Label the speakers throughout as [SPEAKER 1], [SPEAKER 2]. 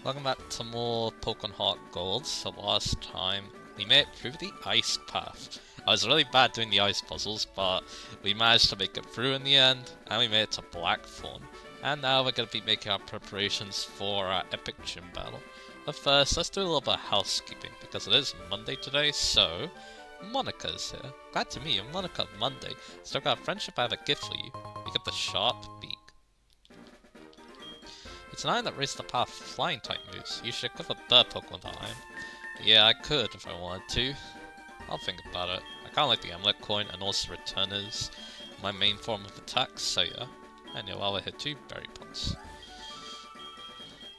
[SPEAKER 1] Welcome back to more Pokemon HeartGold. So last time we made it through the ice path. I was really bad doing the ice puzzles, but we managed to make it through in the end, and we made it to Blackthorn. And now we're going to be making our preparations for our epic gym battle. But first, let's do a little bit of housekeeping, because it is Monday today, so Monica's here. Glad to meet you, Monica Monday. So I've got a friendship, I have a gift for you. You get the sharp beak. It's an iron that raises the power of flying type moves. You should equip a bird Pokemon that iron. Yeah, I could if I wanted to. I'll think about it. I kinda like the amulet coin, and also return is my main form of attack, so yeah. And yeah, while we're here too, berry pots.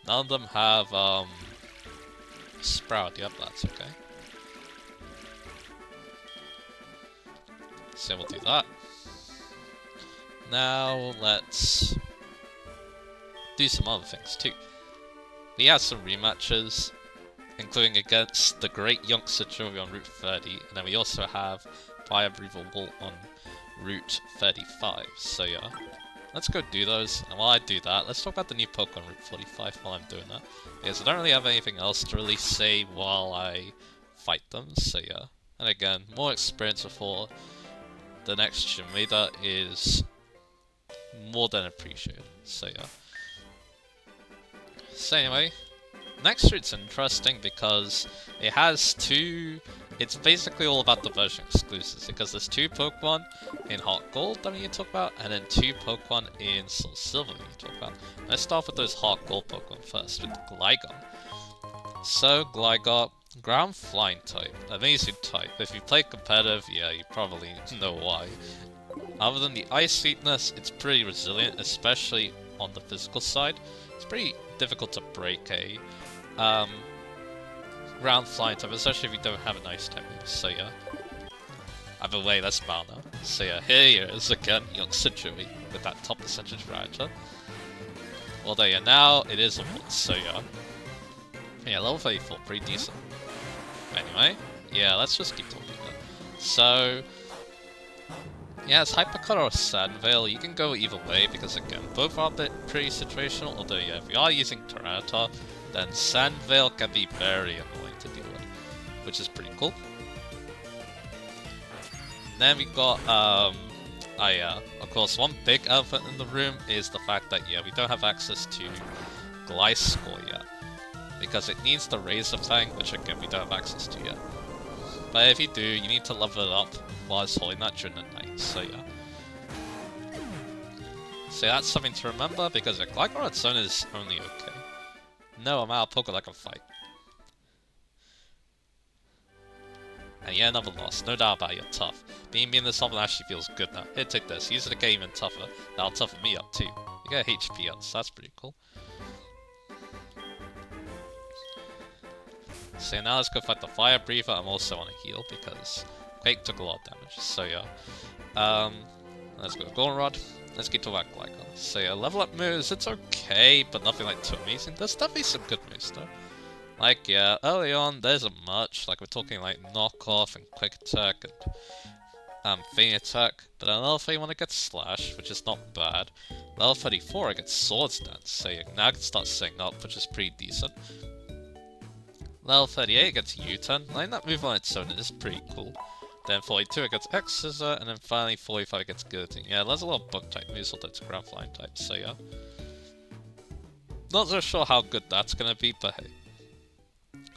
[SPEAKER 1] None of them have Sprout, yep, that's okay. So we'll do that. Now let's do some other things too. We have some rematches, including against the Great Youngster Joey on Route 30, and then we also have Fire Breather Wall on Route 35, so yeah. Let's go do those, and while I do that, let's talk about the new Pokemon Route 45 while I'm doing that. Because I don't really have anything else to really say while I fight them, so yeah. And again, more experience before the next gym leader is more than appreciated, so yeah. So anyway, next route's interesting because it has two... It's basically all about the version exclusives, because there's two Pokemon in Heart Gold that we need to talk about, and then two Pokemon in Soul Silver we need to talk about. Let's start with those Heart Gold Pokemon first, with Gligar. So, Gligar, ground flying type, amazing type. If you play competitive, yeah, you probably know why. Other than the ice weakness, it's pretty resilient, especially on the physical side. It's pretty difficult to break a ground flying type, especially if you don't have an ice type move, so yeah. Either way, let's battle now. So yeah, here he is again, Youngster Joey, with that top percentage Ranger. Well there you now, it is a 1, so yeah. Yeah, level 34, pretty decent. Anyway, yeah, let's just keep talking then. So, yeah, it's Hypercut or Sandvale. You can go either way because, again, both are a bit pretty situational. Although, yeah, if you are using Tyranitar, then Sandvale can be very annoying to deal with, which is pretty cool. And then we got, of course, one big elephant in the room is the fact that, yeah, we don't have access to Gliscor yet, because it needs the Razor Fang, which, again, we don't have access to yet. But if you do, you need to level it up while it's holding that during the night, so yeah. So that's something to remember, because a Gligar on its own is only okay. No, I'm out of Pokemon that can fight. And yeah, another loss, no doubt about it, you're tough. Being this level actually feels good now. Here, take this, use it to get even tougher. That'll toughen me up too. You get HP up, so that's pretty cool. So now let's go fight the Fire Breather. I'm also on a heal because Quake took a lot of damage, so yeah. Let's go Goldenrod. Let's get to that Gligar. So yeah, level up moves, it's okay, but nothing like too amazing. There's definitely some good moves though. Like, yeah, early on, there isn't much. Like, we're talking like Knock Off and Quick Attack and Faint Attack. But then level 31 it gets Slash, which is not bad. Level 34 it gets Swords Dance, so yeah, now I can start setting up, which is pretty decent. Level 38 gets U-Turn. Like, that move on its own is pretty cool. Then 42 it gets X-Scissor, and then finally 45 it gets Guillotine. Yeah, there's a lot of bug type moves, although it's a ground flying type, so yeah. Not so sure how good that's gonna be, but hey.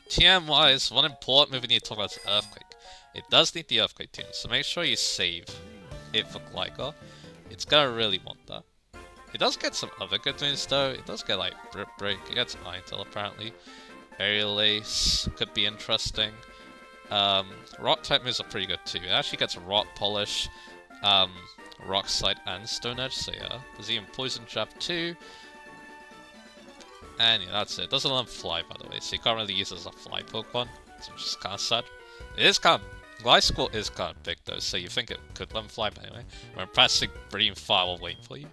[SPEAKER 1] TM-wise, one important move we need to talk about is Earthquake. It does need the Earthquake tune, so make sure you save it for Gligar. It's gonna really want that. It does get some other good moves though. It does get like Brick Break, it gets Iron Tail apparently. Aerial Ace could be interesting. Rock type moves are pretty good too. It actually gets Rock Polish, Rock Slide, and Stone Edge, so yeah. There's even Poison Jab too. And yeah, that's it. Doesn't let him fly, by the way, so you can't really use it as a fly Pokemon, which is kind of sad. It is kind of... Gliscor is kind of big though, so you think it could let him fly, but anyway. We're pressing Bream Fire while waiting for you.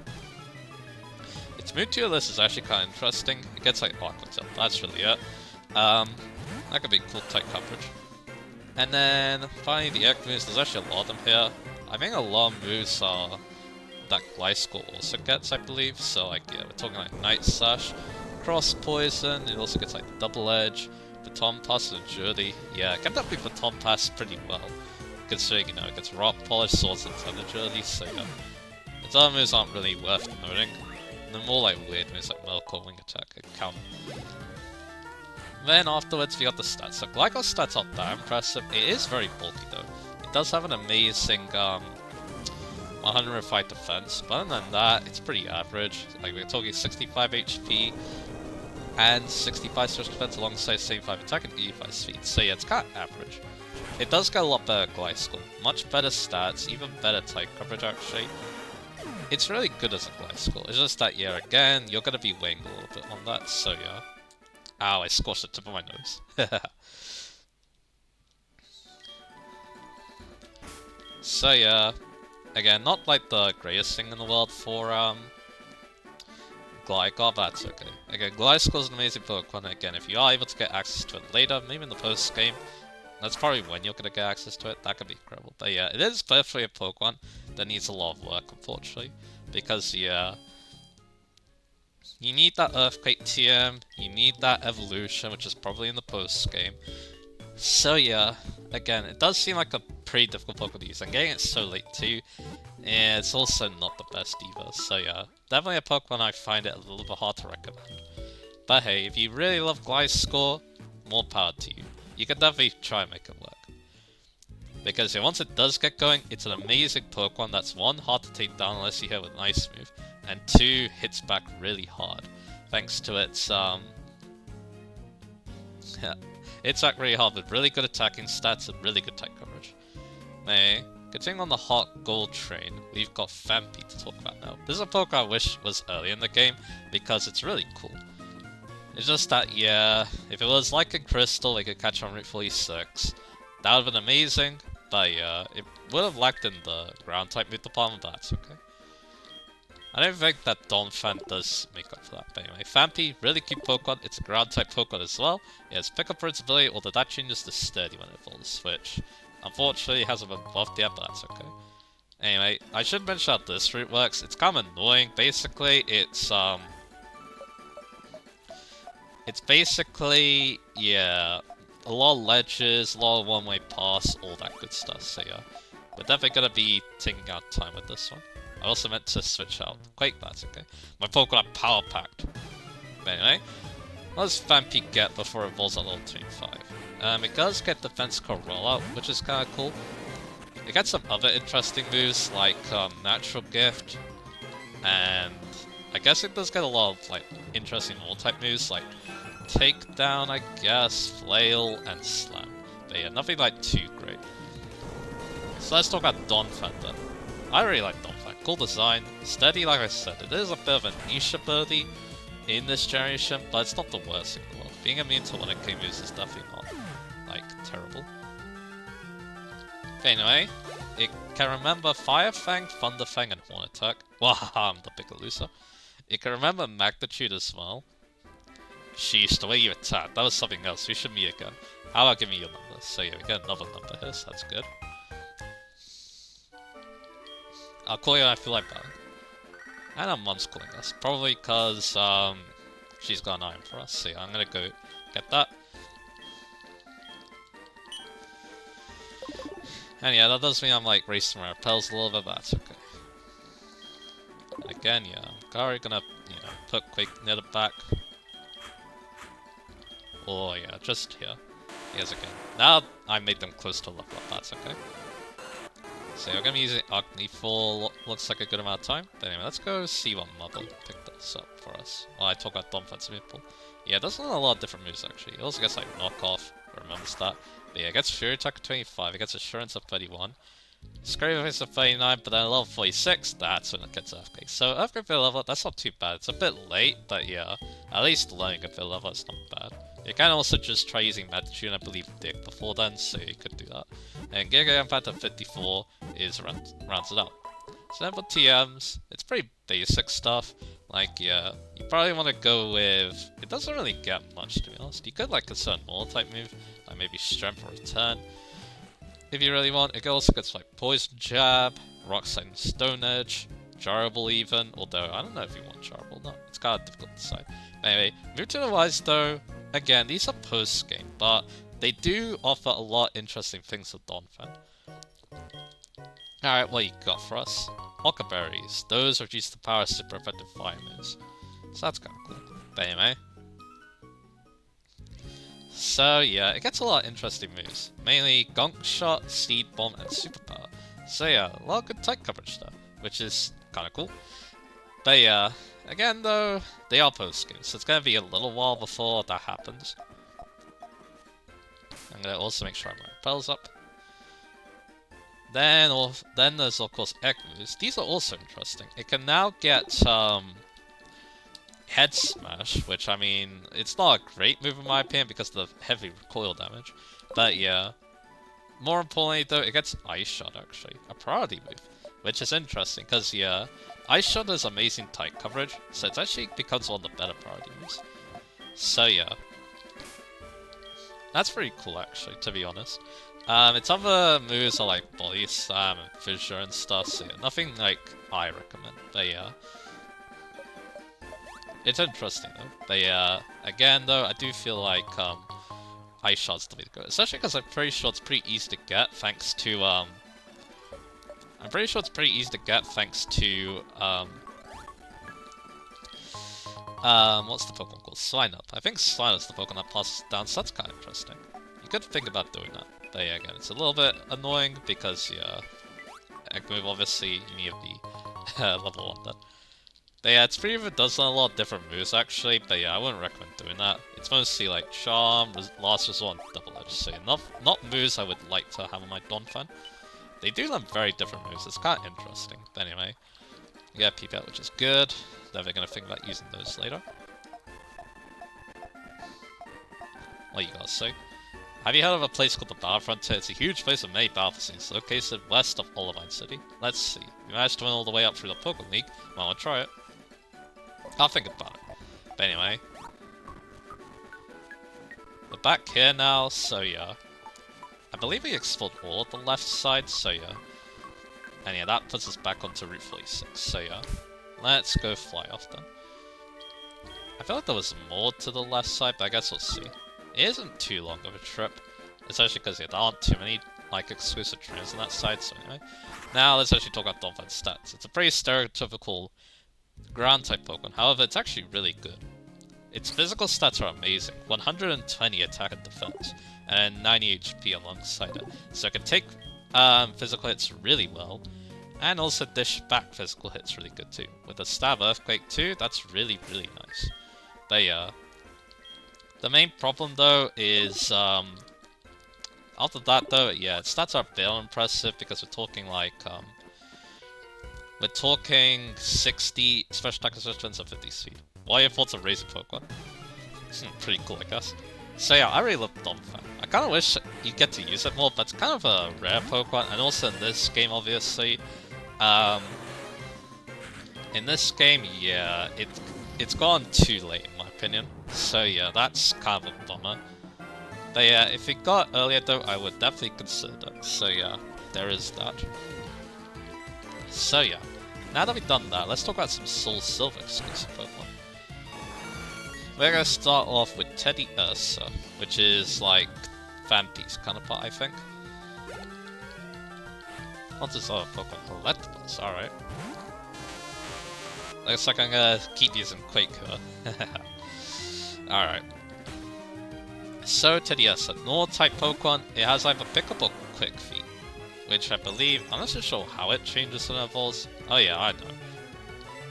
[SPEAKER 1] Its move to your list is actually kind of interesting. It gets like Aqua Tail, that's really it. That could be cool type coverage. And then finally the egg moves, there's actually a lot of them here. I think a lot of moves are that Gliscor also gets, I believe. So like, yeah, we're talking like Night Slash, cross poison, it also gets like double edge, baton pass and agility. Yeah, it can definitely baton pass pretty well. Considering, you know, it gets rock polish, swords and ton agility, so yeah. Its other moves aren't really worth noting. The more like weird moves like Melkor wing attack count. Then afterwards we got the stats. So Glycol's stats aren't that impressive. It is very bulky though. It does have an amazing 105 defense, but other than that, it's pretty average. Like we're talking 65 HP and 65 special defense alongside 75 attack and 85 speed. So yeah, it's kind of average. It does get a lot better Glycol. Much better stats, even better type coverage actually. It's really good as a Glycol. It's just that, yeah, again, you're going to be weighing a little bit on that, so yeah. Ow, I squashed the tip of my nose. So yeah, again, not like the greatest thing in the world for Glycol, but that's okay. Again, Glycol is an amazing Pokemon. Again, if you are able to get access to it later, maybe in the post-game, that's probably when you're going to get access to it. That could be incredible. But yeah, it is definitely a Pokemon that needs a lot of work, unfortunately. Because, yeah, you need that Earthquake TM, you need that Evolution, which is probably in the post-game. So yeah, again, it does seem like a pretty difficult Pokemon to use. And getting it so late too, and it's also not the best either. So yeah, definitely a Pokemon I find it a little bit hard to recommend. But hey, if you really love Gliscor, more power to you. You can definitely try and make it work. Because once it does get going, it's an amazing Pokemon that's 1, hard to take down unless you hit with an Ice move, and 2, hits back really hard. Thanks to its, it's back really hard with really good attacking stats and really good type coverage. Anyway, continuing on the HeartGold train, we've got Phanpy to talk about now. This is a Pokemon I wish was early in the game, because it's really cool. It's just that, yeah, if it was like in Crystal, we could catch on Route 46. That would have been amazing, but yeah, it would have lacked in the ground type move department, but that's okay. I don't think that Donphan does make up for that, but anyway, Phanpy, really cute Pokemon, it's a ground type Pokemon as well. It has pickup for its ability, although that changes to sturdy when it evolves, which unfortunately hasn't been buffed yet, but that's okay. Anyway, I should mention how this route works. It's kind of annoying. Basically, it's basically, yeah, a lot of ledges, a lot of one-way pass, all that good stuff, so yeah. We're definitely going to be taking our time with this one. I also meant to switch out Quake, but that's okay. My Pokemon are power-packed. But anyway, what does Phanpy get before it evolves at level 25? It does get Defense Core Rollout, which is kind of cool. It gets some other interesting moves, like Natural Gift, and I guess it does get a lot of like interesting all-type moves, like Takedown, I guess, Flail, and Slam. But yeah, nothing like too great. So let's talk about Donphan then. I really like Donphan. Cool design, steady like I said. It is a bit of a niche ability in this generation, but it's not the worst in the world. Being immune to one King moves is definitely not, like, terrible. But anyway, it can remember Fire Fang, Thunder Fang, and Horn Attack. Wow, I'm the bigger loser. It can remember Magnitude as well. Sheesh, the way you attacked, that was something else. We should meet again. How about give me your number? So yeah, we get another number here, so that's good. I'll call you when I feel like battling. And our mom's calling us. Probably because she's got an iron for us. So yeah, I'm gonna go get that. And yeah, that does mean I'm like racing my repels a little bit, but that's okay. And again, yeah, I'm probably gonna, you know, put Quake near the back. Oh yeah, just here. Yes, again. Now I made them close to level up, that's okay. So we're going to be using Agni for looks like a good amount of time. But anyway, let's go see what Mother picked this up for us. Well, I talk about Donphan's Meatball. Yeah, it does a lot of different moves actually. It also gets like Knockoff, remembers that. But yeah, it gets Fury Attack at 25, it gets Assurance at 31. Scrape Face at 39, but then at level 46, that's when it gets Earthquake. So Earthquake bit level, that's not too bad. It's a bit late, but yeah, at least learning a bit level, it's not bad. You can also just try using Magnitude, and I believe Dick before then, so you could do that. And Giga Impact at 54 is rounds it out. So then for TMs, it's pretty basic stuff. Like, yeah, you probably want to go with... It doesn't really get much, to be honest. You could, like, a certain more type move, like maybe Strength or Return. If you really want, it also gets, like, Poison Jab, Rock Slide and Stone Edge. Jarable even, although I don't know if you want Jarable or not. It's kind of difficult to decide. Anyway, move to the wise though. Again, these are post-game, but they do offer a lot of interesting things for Donphan. Alright, what you got for us? Hoka berries. Those reduce the power of super effective fire moves. So that's kind of cool. But anyway. So yeah, it gets a lot of interesting moves. Mainly Gonk Shot, Seed Bomb, and Superpower. So yeah, a lot of good type coverage there, which is kind of cool. But yeah, again though, they are post-games, so it's going to be a little while before that happens. I'm going to also make sure my repels up. Then there's of course egg moves. These are also interesting. It can now get Head Smash, which I mean, it's not a great move in my opinion because of the heavy recoil damage. But yeah. More importantly though, it gets Ice Shot actually, a priority move. Which is interesting because yeah, Ice Shot is amazing tight coverage, so it actually becomes one of the better priority moves. So yeah. That's pretty cool actually, to be honest. Its other moves are like Body Slam and Fissure and stuff, so yeah, nothing like I recommend. But yeah. It's interesting though. But yeah, again though, I do feel like Ice Shot's the way to go. Especially because I'm pretty sure it's pretty easy to get thanks to what's the Pokemon called? Swinub. I think Swinub's the Pokemon that passes down, so that's kind of interesting. You could think about doing that. But yeah, again, it's a little bit annoying because, yeah, Egg move, obviously, you need to be level up that. But yeah, it's pretty it does a lot of different moves, actually, but yeah, I wouldn't recommend doing that. It's mostly, like, Charm, Last Resort, and Double Edge, so yeah, not moves I would like to have on my Donphan. They do them very different moves, it's kind of interesting. But anyway, you get Peep Out, which is good. Never gonna think about using those later. What you gotta say? Have you heard of a place called the Battle Frontier? It's a huge place with many battle scenes, located west of Olivine City. Let's see. You managed to win all the way up through the Pokemon League. Well, I'll try it. I'll think about it. But anyway. We're back here now, so yeah. I believe we explored all of the left side, so yeah. And yeah, that puts us back onto Route 46, so yeah. Let's go fly off then. I feel like there was more to the left side, but I guess we'll see. It isn't too long of a trip, especially because yeah, there aren't too many like exclusive trains on that side, so anyway. Now let's actually talk about Donphan's stats. It's a pretty stereotypical ground type Pokemon, however it's actually really good. Its physical stats are amazing, 120 attack and defense, and 90 HP alongside it. So it can take physical hits really well, and also dish back physical hits really good too. With a Stab Earthquake too, that's really, really nice. But yeah. The main problem though is, after that though, yeah, its stats are a bit impressive because we're talking like, we're talking 60 special attack resistance and 50 speed. What are your thoughts on Razor Pokemon? Pretty cool, I guess. So yeah, I really love Donphan. I kind of wish you get to use it more, but it's kind of a rare Pokemon, and also in this game, obviously. In this game, yeah, it's gone too late, in my opinion. So yeah, that's kind of a bummer. But yeah, if it got earlier though, I would definitely consider it. So yeah, there is that. So yeah, now that we've done that, let's talk about some Soul Silver exclusive Pokemon. We're gonna start off with Teddy Ursa, which is like Vampy's counterpart, I think. What's this other Pokemon? Collectibles, alright. Looks like I'm gonna keep using Quake here. Alright. So, Teddy Ursa, normal type Pokemon, it has either Pickup or Quick Feet. Which I believe, I'm not so sure how it changes when it evolves. Oh yeah, I know.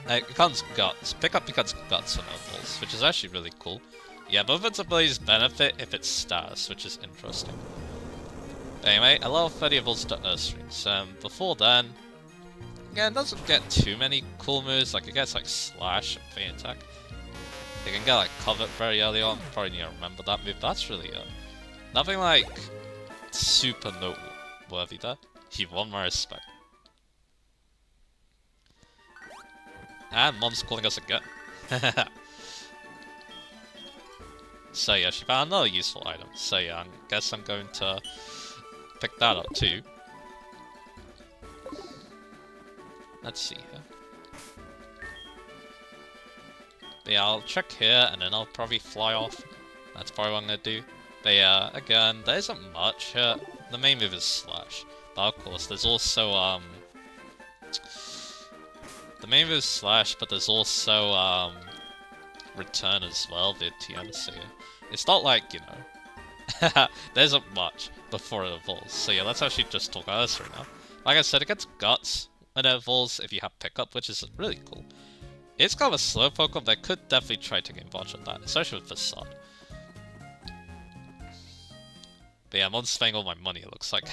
[SPEAKER 1] It becomes Guts. Pickup becomes Guts when it evolves, which is actually really cool. Yeah, both its abilities benefit if it's status, which is interesting. Anyway, a level 30 evolves to Earthstrings. Before then, again, it doesn't get too many cool moves, like it gets like Slash and Feint Attack. It can get like Covet very early on, probably need to remember that move, but that's really nothing like super noteworthy there. You won my respect. And Mom's calling us again. So yeah, she found another useful item. So yeah, I guess I'm going to pick that up too. Let's see here. But yeah, I'll check here, and then I'll probably fly off. That's probably what I'm gonna do. But yeah, again, there isn't much here. The main move is Slash. But of course, there's also, the main move is Slash, but there's also, Return as well via TM, so yeah. It's not like, you know, there isn't much before it evolves. So yeah, let's actually just talk about this right now. Like I said, it gets Guts when it evolves if you have Pickup, which is really cool. It's kind of a slow Pokemon, but I could definitely try taking advantage of that, especially with Facade. But yeah, I'm on spending all my money, it looks like.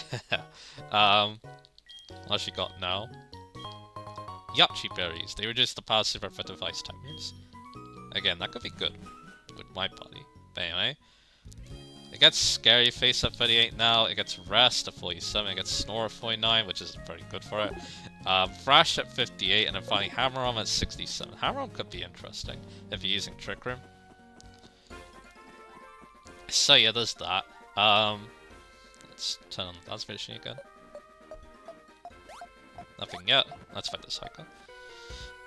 [SPEAKER 1] What she got now? Yachi Berries. They reduce the power super effective ice type moves. Again, that could be good with my body. But anyway, it gets Scary Face at 38 now, it gets Rest at 47, it gets Snore at 49, which is pretty good for it. Thrash at 58, and then finally Hammer Arm at 67. Hammer Arm could be interesting if you're using Trick Room. So yeah, there's that. Let's turn on the dance machine again. Nothing yet. Let's fight this Hiker.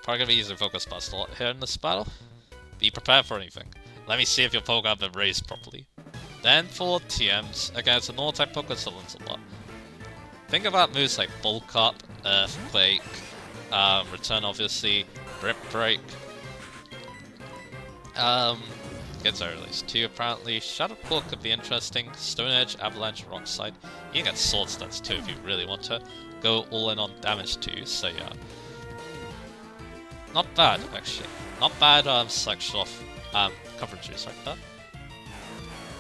[SPEAKER 1] Probably gonna be using Focus Blast a lot here in this battle. Be prepared for anything. Let me see if your Pokemon have been raised properly. Then for TMs, again it's a normal type Pokemon, so it learns a lot. Think about moves like Bulk Up, Earthquake, Return obviously, Grip Break. Gets our release 2 apparently. Shadow Claw could be interesting. Stone Edge, Avalanche, Rock Slide. You can get Sword Stance too if you really want to go all in on damage too, so yeah. Not bad actually. Not bad selection of coverages like that.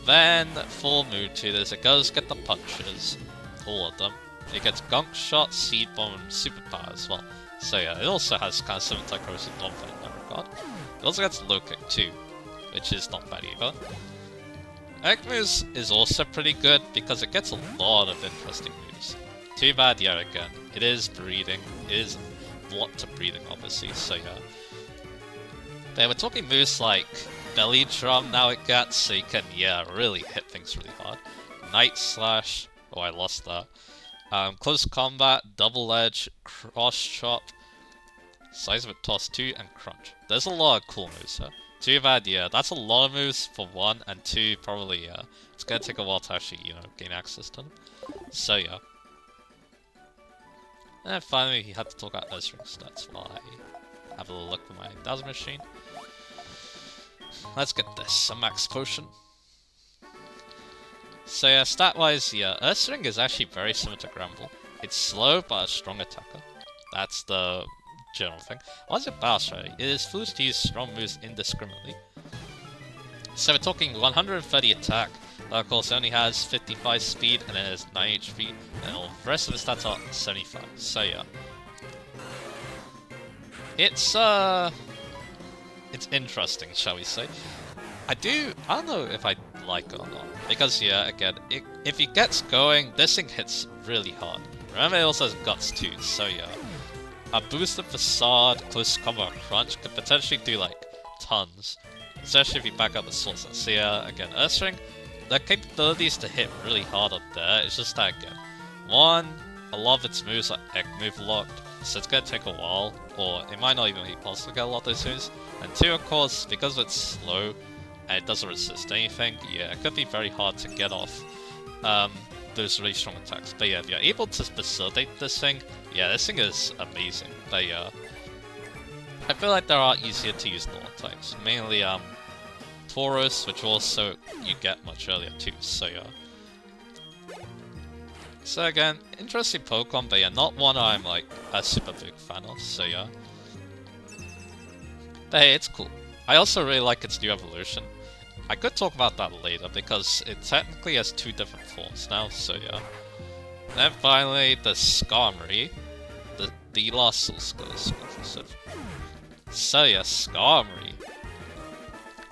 [SPEAKER 1] Then for Mewtwo, it does get the punches. All of them. It gets Gunk Shot, Seed Bomb, and Super Power as well. So yeah, it also has kind of similar type moves with Donphan in that regard. It also gets Low Kick too, which is not bad either. Ekmus is also pretty good because it gets a lot of interesting moves. Too bad yet again. It is breeding. It is blocked to breeding obviously, so yeah. But we're talking moves like Belly Drum now it gets, so you can, yeah, really hit things really hard. Night Slash. Oh, I lost that. Close Combat, Double Edge, Cross Chop, Size of a Toss 2, and Crunch. There's a lot of cool moves here. Too bad, yeah, that's a lot of moves for 1, and 2, probably, yeah. It's gonna take a while to actually, you know, gain access to them. So, yeah. And finally, he had to talk about Earthring stats while I have a little look at my Dazzle Machine. Let's get this, a Max Potion. So yeah, stat-wise, yeah, Earthring is actually very similar to Gramble. It's slow, but a strong attacker. That's the general thing. What's it Battle Strategy? It is foolish to use strong moves indiscriminately. So we're talking 130 attack, but of course it only has 55 speed, and then it has 9 HP, and all the rest of the stats are 75. So yeah. It's interesting, shall we say. I don't know if I like it or not, because yeah, again, if it gets going, this thing hits really hard. Remember, it also has Guts too, so yeah. A boosted Facade, Close Combat, Crunch could potentially do like tons, especially if you back up the source. So yeah, again, Earthring, the capabilities to hit really hard up there, it's just that again. One, a lot of its moves are egg move locked, so it's gonna take a while, or it might not even be possible to get a lot of those moves. And 2, of course, because it's slow and it doesn't resist anything, yeah, it could be very hard to get off those really strong attacks. But yeah, if you're able to facilitate this thing, yeah, this thing is amazing. But yeah, I feel like there are easier to use normal types, mainly Tauros, which also you get much earlier too, so yeah. So again, interesting Pokemon, but yeah, not one I'm like a super big fan of, so yeah. But hey, it's cool. I also really like its new evolution. I could talk about that later, because it technically has 2 different forms now, so yeah. Then finally, the Skarmory. The last Soul Skull. So yeah, Skarmory.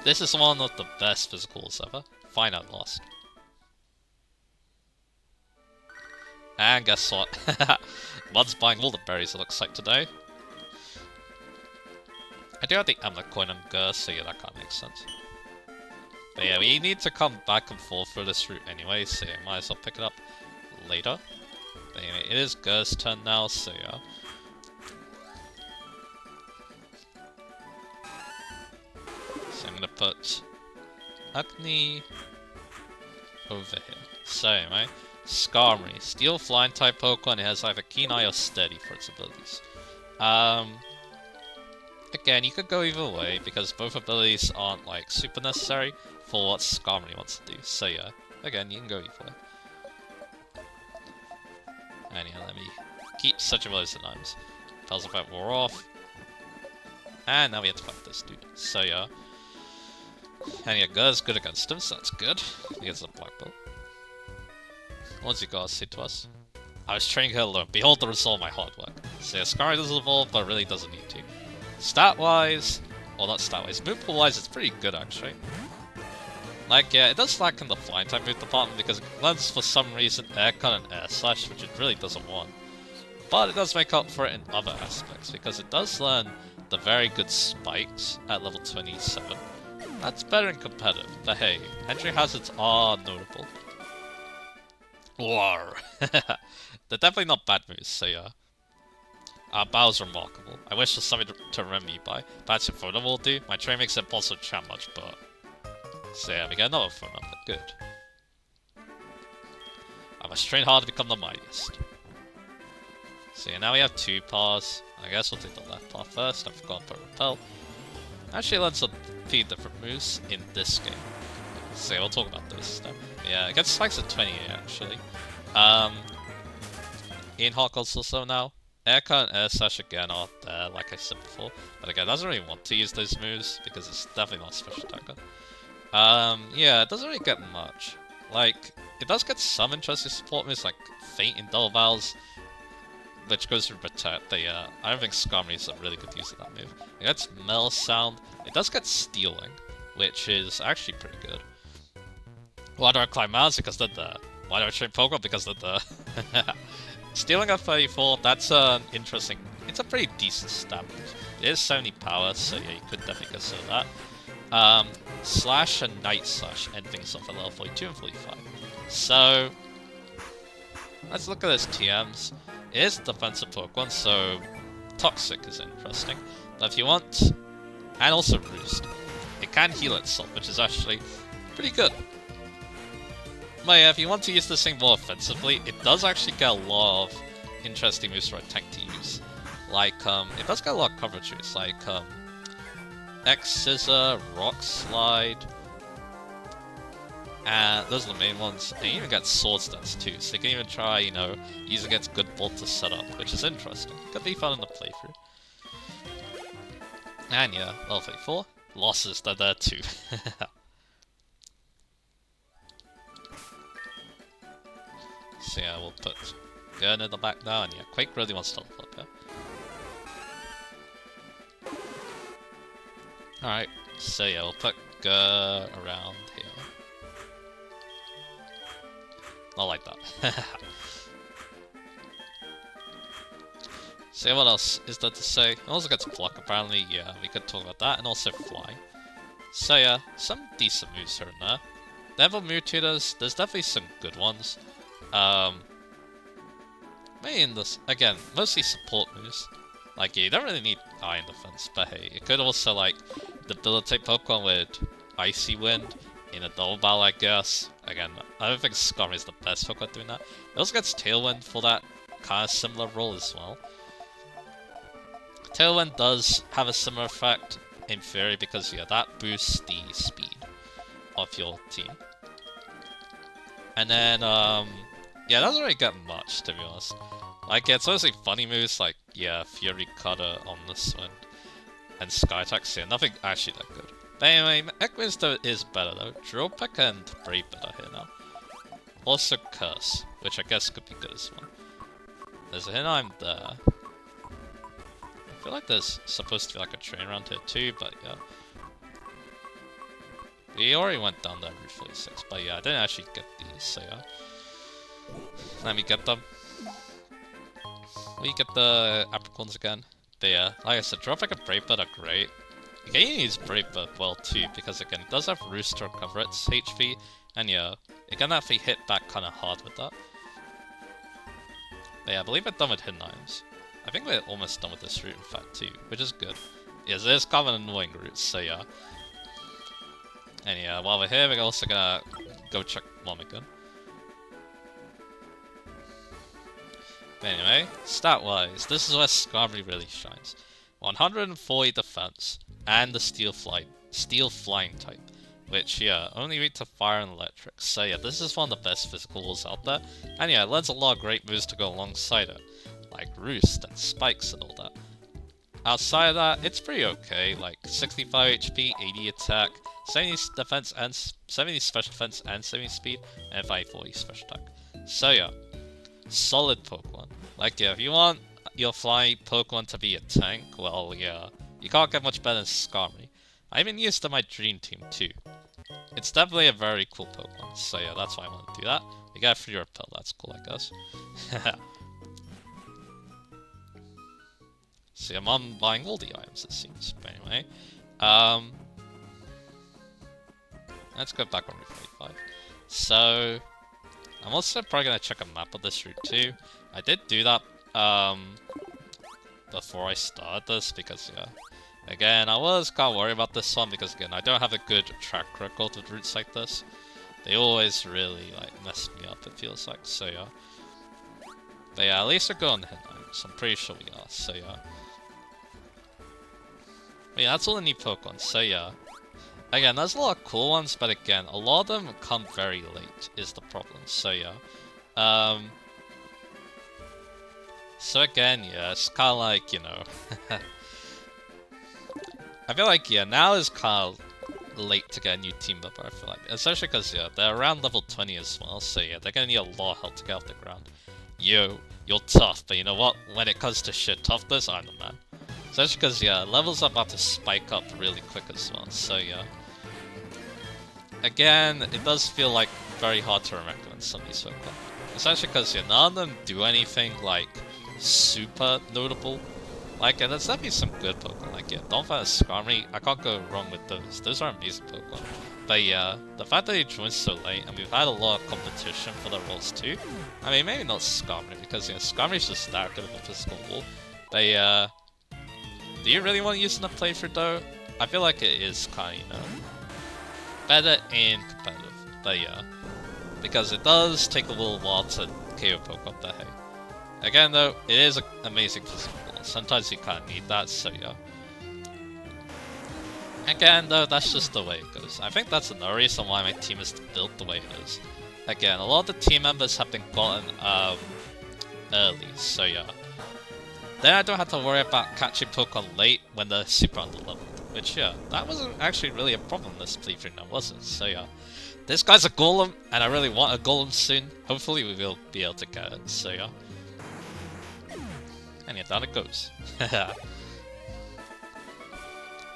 [SPEAKER 1] This is one of the best physicals ever. Fine at last. And guess what? Mud's buying all the berries it looks like today. I do have the Emlet coin on Gur, so yeah, that kind of makes sense. But yeah, we need to come back and forth for this route anyway, so yeah, might as well pick it up later. But anyway, it is Gur's turn now, so yeah. gonna put Agni over here. So anyway, Skarmory, Steel Flying type Pokemon. It has either Keen Eye or Steady for its abilities. Again, you could go either way because both abilities aren't like super necessary for what Skarmory wants to do. So yeah, again, you can go either way. And yeah, let me keep such abilities at times. Tells about wore off. And now we have to fight this dude. So yeah. And yeah, Gur's good against him, so that's good. He gets a black belt. What's he got to say to us? I was training her alone. Behold the result of my hard work. So yeah, Skarmory doesn't evolve, but really doesn't need to. Stat-wise, well not stat-wise, move pool-wise it's pretty good actually. Like, yeah, it does lack in the flying type move department because it learns for some reason Air Cut and Air Slash, which it really doesn't want. But it does make up for it in other aspects because it does learn the very good spikes at level 27. That's better in competitive, but hey, entry hazards are notable. War. They're definitely not bad moves, so yeah. Bow's remarkable. I wish there's something to remember me by. That's your phone number will do. My train makes it impossible to chat much, but... So yeah, we get another phone number. Good. I must train hard to become the mightiest. So yeah, now we have two paths. I guess we'll take the left path first. I forgot to put Repel. Actually, let's a few different moves in this game. So yeah, we'll talk about this stuff. Yeah, it gets spikes at 28 actually. In HeartGold also now. Air Cut and Air Slash again are there, like I said before. But again, doesn't really want to use those moves because it's definitely not a special attacker. Yeah, it doesn't really get much. Like, it does get some interesting support moves like Faint in Double Vowels, which goes through Protect. But yeah, I don't think Skarmory is a really good use of that move. It gets Metal Sound. It does get Stealing, which is actually pretty good. Why do I climb mountains? Because they're there. Why do I train Pokemon? Because they're there. Stealing at 34, that's an interesting... It's a pretty decent stat. It is 70 power, so yeah, you could definitely consider that. Slash and Night Slash end things off at level 42 and 45. So, let's look at those TMs. It is a defensive Pokemon, so Toxic is interesting. But if you want... And also Roost. It can heal itself, which is actually pretty good. But yeah, if you want to use this thing more offensively, it does actually get a lot of interesting moves for a tank to use. Like, it does get a lot of coverage moves, like, X-Scissor, Rock Slide, and those are the main ones. And you even get Sword Stance too, so you can even try, you know, use against Good Bolt to set up, which is interesting. Could be fun in the playthrough. And yeah, level 34. Losses, they're there too. So yeah, we'll put Gurn in the back now, and yeah, Quake really wants to level up here. Alright, so yeah, we'll put Gur around here. Not like that. So yeah, what else is there to say? It also gets Pluck apparently, yeah, we could talk about that, and also Fly. So yeah, some decent moves here and there. Level Mewtwo, there's definitely some good ones. Maybe in this, again, mostly support moves. Like, yeah, you don't really need Iron Defense, but hey, it could also, like, debilitate Pokemon with Icy Wind in a double battle, I guess. Again, I don't think Skarmory is the best Pokemon doing that. It also gets Tailwind for that kind of similar role as well. Tailwind does have a similar effect, in theory, because, yeah, that boosts the speed of your team. And then, yeah, it doesn't really get much, to be honest. Like, yeah, it's mostly funny moves like, yeah, Fury Cutter on this one, and Sky Attack, so yeah, nothing actually that good. But anyway, Ekwinston is better though. Drill Peck and Brave Bird are here now. Also Curse, which I guess could be good as well. There's a Hinheim there. I feel like there's supposed to be like a train around here too, but yeah. We already went down there Route 46, but yeah, I didn't actually get these, so yeah. Let me get them. We get the Apricorns again. But yeah, like I said, Drop Like a Brave Bird are great. You can use Brave Bird well too, because again, it does have Roost to recover its HP, and yeah, it can actually hit back kind of hard with that. But yeah, I believe we're done with Hinheims. I think we're almost done with this route in fact too, which is good. Yes, it is kind of an annoying route, so yeah. And yeah, while we're here, we're also gonna go check Momigan. Anyway, stat-wise, this is where Skarmory really shines. 140 defense, and the steel flying type. Which, yeah, only weak to fire and electric. So yeah, this is one of the best physical walls out there. And yeah, it lends a lot of great moves to go alongside it. Like Roost and Spikes and all that. Outside of that, it's pretty okay. Like 65 HP, 80 attack, 70 defense and 70 special defense and 70 speed, and 540 special attack. So yeah, solid Pokemon. Like yeah, if you want your flying Pokemon to be a tank, well yeah, you can't get much better than Skarmory. I even used it in my dream team too. It's definitely a very cool Pokemon, so yeah, that's why I want to do that. You get a free repel, that's cool I guess. See, I'm buying all the items, it seems. But anyway, let's go back on Route 45. So, I'm also probably going to check a map of this route too. I did do that before I started this because, yeah, again, I was kind of worried about this one because, again, I don't have a good track record with routes like this. They always really, like, mess me up, it feels like, so yeah. But yeah, at least we're going hit items. I'm pretty sure we are, so yeah. But yeah, that's all the new Pokemon, so yeah. Again, there's a lot of cool ones, but again, a lot of them come very late, is the problem, so yeah. So again, yeah, it's kind of like, you know... I feel like, yeah, now is kind of late to get a new team member, I feel like. Especially because, yeah, they're around level 20 as well, so yeah, they're gonna need a lot of help to get off the ground. Yo, you're tough, but you know what? When it comes to shit toughness, I'm the man. Especially because, yeah, levels are about to spike up really quick as well, so yeah. Again, it does feel like very hard to recommend some of these Pokemon. Especially because, yeah, none of them do anything, like, super notable. Like, yeah, there's definitely some good Pokemon, like, yeah, Donphan and Skarmory, I can't go wrong with those. Those are amazing Pokemon. But yeah, the fact that they joined so late, and we've had a lot of competition for the roles too. I mean, maybe not Skarmory, because, yeah, Skarmory's just that good of a physical wall. But yeah, do you really want to use in a playthrough though? I feel like it is kind of, you know, better in competitive. But yeah, because it does take a little while to KO Pokemon that hey. Again though, it is an amazing physical wall. Sometimes you kind of need that, so yeah. Again though, that's just the way it goes. I think that's another reason why my team is built the way it is. Again, a lot of the team members have been gotten early, so yeah. Then I don't have to worry about catching Pokemon late when they're super underleveled. Which, yeah, that wasn't actually really a problem this playthrough now, was it? So yeah. This guy's a Golem, and I really want a Golem soon. Hopefully we will be able to get it, so yeah. And yeah, down it goes.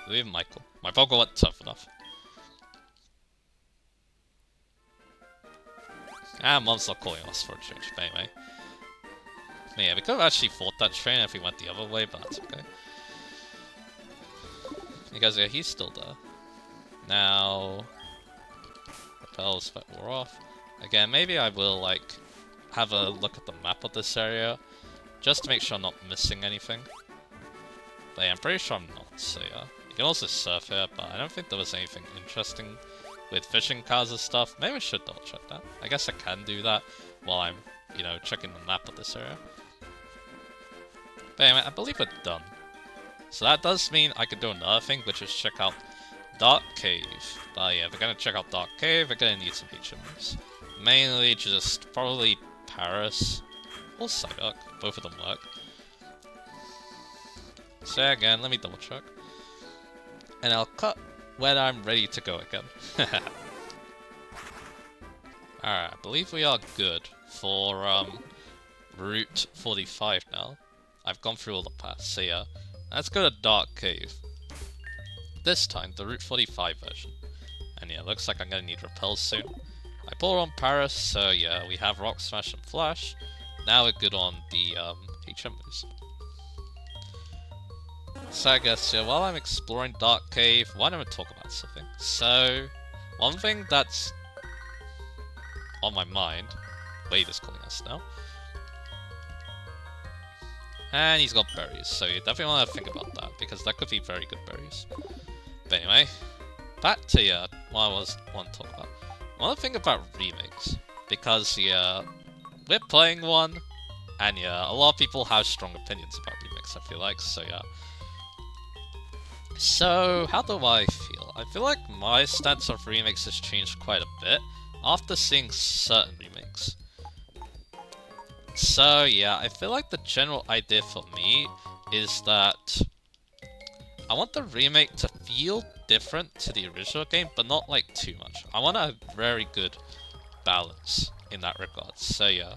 [SPEAKER 1] Leave Michael. My Pokemon wasn't tough enough. Ah, Mom's not calling us for a change, but anyway. But yeah, we could have actually fought that train if we went the other way, but that's okay. Because yeah, he's still there. Now... Repels, but we're off. Again, maybe I will, like, have a look at the map of this area, just to make sure I'm not missing anything. But yeah, I'm pretty sure I'm not, so yeah. You can also surf here, but I don't think there was anything interesting with fishing cars and stuff. Maybe I should double check that. I guess I can do that while I'm, you know, checking the map of this area. But anyway, I believe we're done. So that does mean I could do another thing, which is check out Dark Cave. But yeah, if we're gonna check out Dark Cave, we're gonna need some HMs. Mainly just probably Paris or Psyduck. Both of them work. So again, let me double check. And I'll cut when I'm ready to go again. Alright, I believe we are good for Route 45 now. I've gone through all the paths, so yeah. Let's go to Dark Cave. This time, the Route 45 version. And yeah, looks like I'm gonna need repels soon. I pulled on Paris, so yeah, we have Rock Smash and Flash. Now we're good on the HM moves. So I guess, yeah, while I'm exploring Dark Cave, why don't we talk about something? So, one thing that's on my mind... Wade is calling us now. And he's got berries, so you definitely want to think about that, because that could be very good berries. But anyway, back to what I want to talk about. I want to think about remakes because we're playing one, and a lot of people have strong opinions about remakes. I feel like so. So how do I feel? I feel like my stance of remakes has changed quite a bit after seeing certain remakes. So yeah, I feel like the general idea for me is that I want the remake to feel different to the original game, but not like too much. I want a very good balance in that regard. So yeah,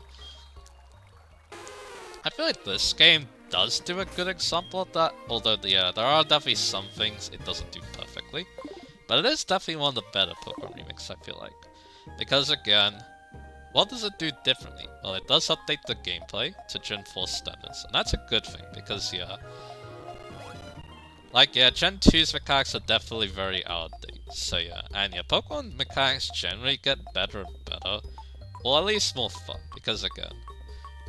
[SPEAKER 1] I feel like this game does do a good example of that, although there are definitely some things it doesn't do perfectly. But it is definitely one of the better Pokemon remakes, I feel like. Because again, what does it do differently? Well, it does update the gameplay to Gen 4 standards, and that's a good thing, because Gen 2's mechanics are definitely very out of date. So and Pokemon mechanics generally get better and better, or at least more fun, because again,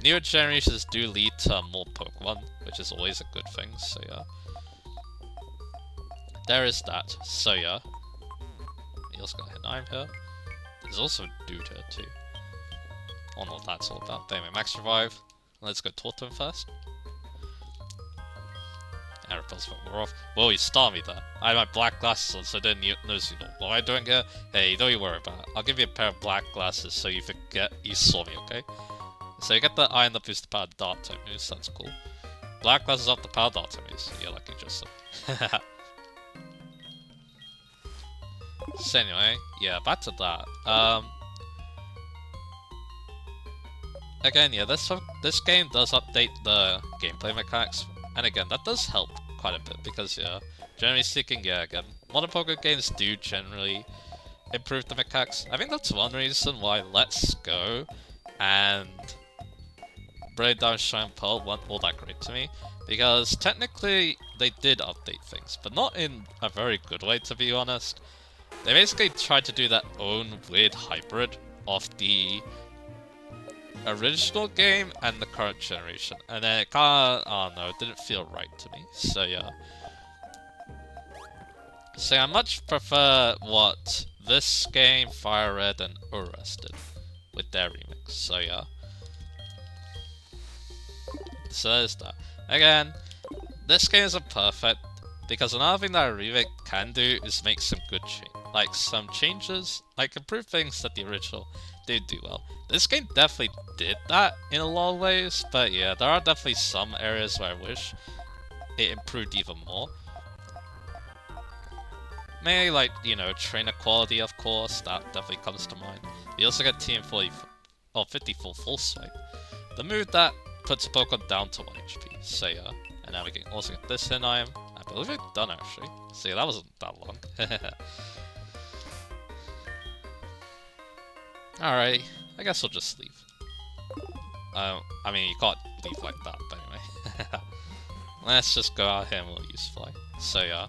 [SPEAKER 1] newer generations do lead to more Pokemon, which is always a good thing, so there is that. So you also got Henheim here. There's also a dude here too. I don't know what that's all about. But anyway, Max Revive. Let's go talk to him first. And repels from we're off. Whoa, you started me there. I had my black glasses on, so I didn't notice what am I doing here? Hey, don't you worry about it. I'll give you a pair of black glasses so you forget you saw me, okay? So you get the Iron that boosts the power Dark type moves, that's cool. Black glasses up the power Dark type moves. Yeah, like you just said. So anyway, back to that. Again, this game does update the gameplay mechanics, and again, that does help quite a bit because, generally speaking, again, modern Pokemon games do generally improve the mechanics. I think that's one reason why Let's Go and Braid Down Shine Pearl weren't all that great to me, because technically they did update things, but not in a very good way, to be honest. They basically tried to do their own weird hybrid of the original game and the current generation, and then it kinda, I don't know, it didn't feel right to me, so So I much prefer what this game, Fire Red, and Urus did with their remix, so So there's that. Again, this game isn't perfect, because another thing that a remake can do is make some good some changes, improve things that the original did do well. This game definitely did that in a lot of ways, but there are definitely some areas where I wish it improved even more. Maybe trainer quality, of course, that definitely comes to mind. You also get TM54 Full Swipe, the move that puts a Pokemon down to 1 HP, so and now we can also get this in I believe it's done actually, so that wasn't that long. Alright, I guess we'll just leave. I mean, you can't leave like that, but anyway. Let's just go out here and we'll use Fly. So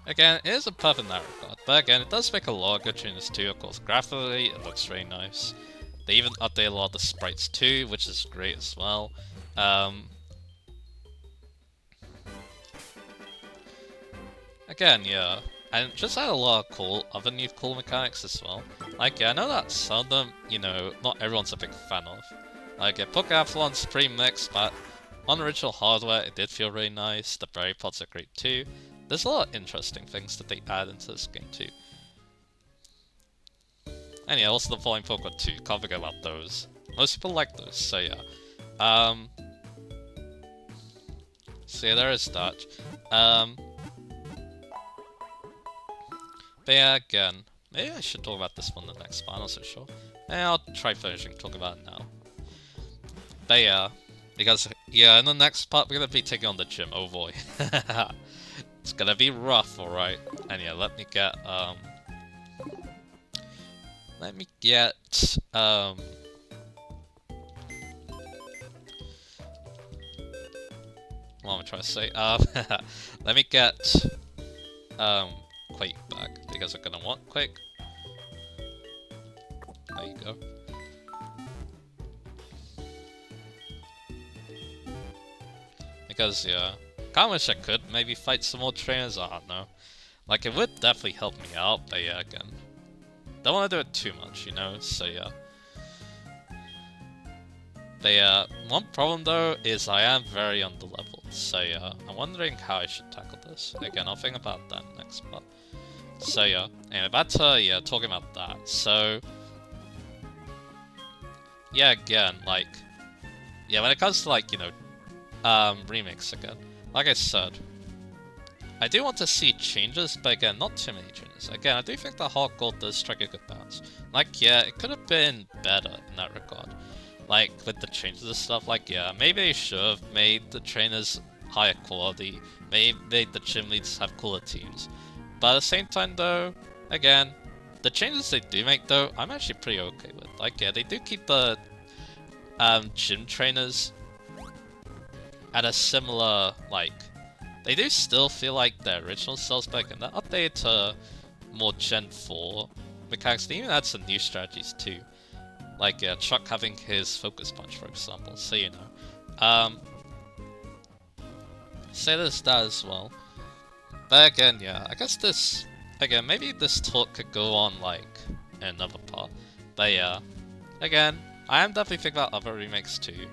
[SPEAKER 1] again, it isn't perfect in that regard, but again, it does make a lot of good changes too, of course. Graphically, it looks really nice. They even update a lot of the sprites too, which is great as well. Again, and just add a lot of other new cool mechanics as well. I know that some of them, not everyone's a big fan of. Pokeathlon's pretty mixed, but on original hardware, it did feel really nice. The berry pods are great too. There's a lot of interesting things that they add into this game too. And also the Falling Pokemon too. Can't forget about those. Most people like those, so So there is that. But again, maybe I should talk about this one in the next part, I'm not so sure. I'll try finishing, talk about it now. But because, in the next part we're gonna be taking on the gym, oh boy. It's gonna be rough, alright. And let me get, what am I trying to say? Let me get, Quake back, because I'm gonna want Quake. There you go. Because, Kinda wish I could maybe fight some more trainers, I don't know. Like, it would definitely help me out, but yeah, again. Don't want to do it too much, you know, so yeah. But yeah, one problem though is I am very underleveled, so yeah, I'm wondering how I should tackle this. Again, I'll think about that next part. So yeah, anyway, back to, yeah, talking about that. So, yeah, again, like, yeah, when it comes to, like, you know, remakes again, like I said, I do want to see changes, but again, not too many changes. Again, I do think the HeartGold does strike a good balance. Like, yeah, it could have been better in that regard. Like, with the changes and stuff, like, yeah, maybe they should have made the trainers higher quality, maybe made the gym leads have cooler teams. But at the same time, though, again, the changes they do make, though, I'm actually pretty okay with. Like, yeah, they do keep the gym trainers at a similar, like, they do still feel like their original selves, but again, they're updated to more Gen 4 mechanics. They even add some new strategies, too. Like, yeah, Chuck having his focus punch, for example, so you know. Say there's that as well. But again, yeah, I guess this... Again, maybe this talk could go on, like, in another part. But yeah, again, I am definitely thinking about other remakes, too.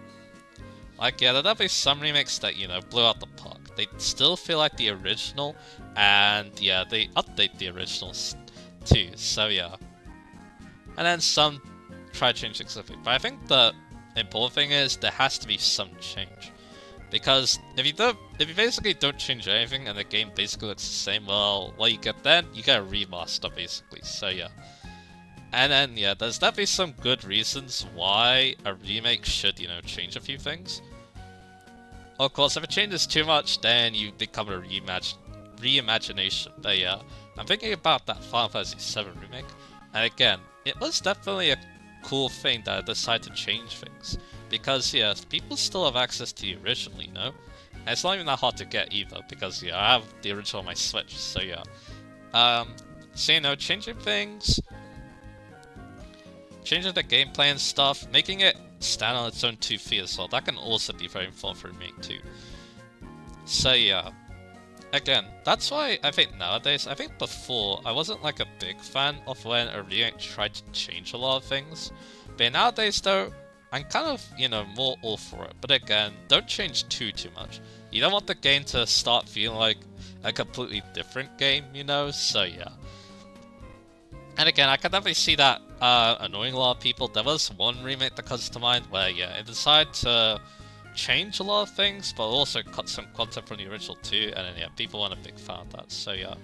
[SPEAKER 1] Like, yeah, there'll definitely some remakes that, you know, blew out the park. They still feel like the original, and yeah, they update the originals, too, so yeah. And then some try to change things a bit. But I think the important thing is there has to be some change. Because if you basically don't change anything and the game basically looks the same, well, what you get then, you get a remaster basically, so yeah. And then, yeah, there's definitely some good reasons why a remake should, you know, change a few things. Of course, if it changes too much, then you become a reimagination. But yeah, I'm thinking about that Final Fantasy VII remake, and again, it was definitely a cool thing that I decided to change things. Because, yeah, people still have access to the original, you know? And it's not even that hard to get either, because, yeah, I have the original on my Switch, so yeah. So, you know, changing things, changing the gameplay and stuff, making it stand on its own 2 feet as well, that can also be very important for a remake too. So yeah, again, that's why I think nowadays, I think before, I wasn't like a big fan of when a remake tried to change a lot of things. But nowadays though, I'm kind of, you know, more all for it. But again, don't change too much. You don't want the game to start feeling like a completely different game, you know, so yeah. And again, I can definitely see that annoying a lot of people. There was one remake that comes to mind where, yeah, it decided to change a lot of things, but also cut some content from the original too, and then, yeah, people weren't a big fan of that, so yeah.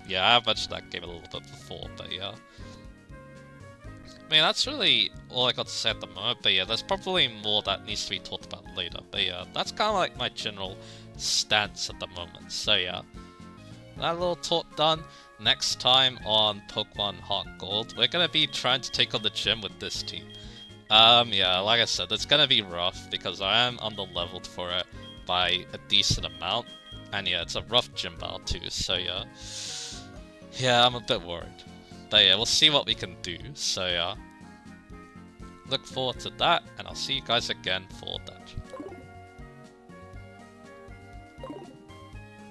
[SPEAKER 1] Yeah, I have mentioned that game a little bit before, but yeah. I mean, that's really all I got to say at the moment, but yeah, there's probably more that needs to be talked about later, but yeah, that's kind of like my general stance at the moment, so yeah. That little talk done. Next time on Pokemon HeartGold, we're gonna be trying to take on the gym with this team. Yeah, like I said, it's gonna be rough because I am underleveled for it by a decent amount. And yeah, it's a rough gym battle too, so yeah. Yeah, I'm a bit worried. But yeah, we'll see what we can do, so yeah. Look forward to that, and I'll see you guys again for that.